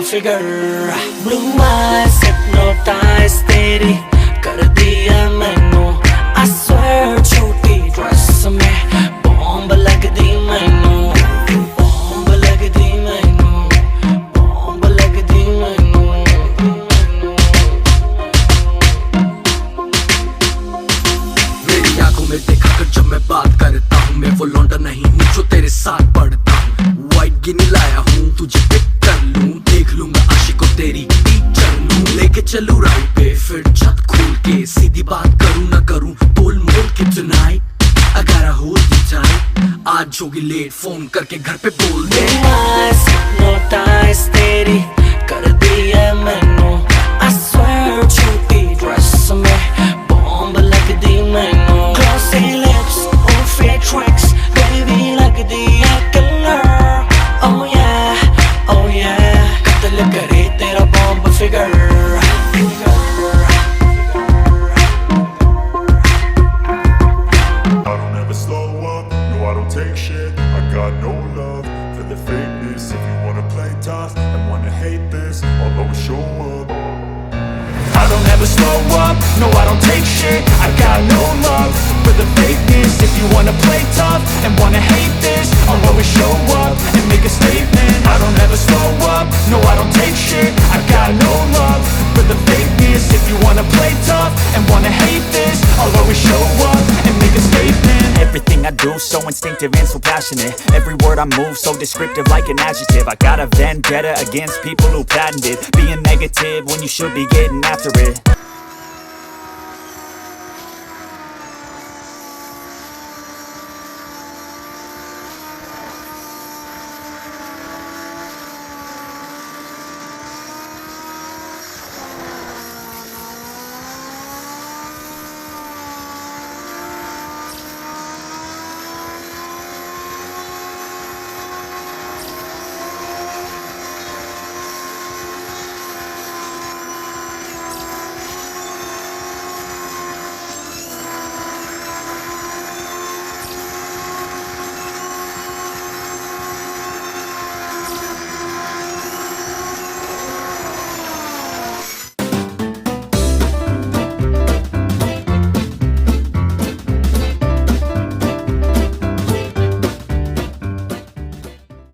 figure. Blue eyes hypnotize तेरी कर दिया मैनू. I swear छोटी ड्रेस में बॉम्ब लगदी मैनू. बॉम्ब लगदी मैनू. बॉम्ब लगदी मैनू. मेरी आंखों में देखा कर जब मैं बात करता हूँ, मैं वो लौंडा नहीं हूँ जो तेरे साथ पढ़ता हूँ. वाइट गिनी लाया हूँ तुझे पिक कर लूँ, देख लूंगा आशिकों तेरी टीचर लूँ. लेके चलूँ राइड पे फिर छत खोल के, सीधी बात करूँ ना करूँ बोल मोल के. tonight I gotta hold you tight. आज होगी लेट फोन करके घर पे बोल दे. hypnotize तेरी कर दिया मैनू. I swear छोटी ड्रेस में बॉम्ब लगदी मैनू. Glossy lips और fake tracks baby लगदी है killer. Oh yeah, oh yeah, कत्ल करे तेरा bomb figure. I don't ever slow up, no I don't take shit. I got no love for the fakeness. If you wanna play tough and wanna hate this, I'll always show up. I don't ever slow up, no I don't take shit. I got no love for the fakeness. If you wanna play tough and wanna hate this, I'll always show up and make a statement. I don't ever slow up, no I don't take shit. I got no love for the fakeness. If you wanna play tough and wanna hate this, I'll always show up and make a statement. Everything I do so instinctive and so passionate. Every word I move so descriptive like an adjective. I got a vendetta against people who patented being negative when you should be getting after it.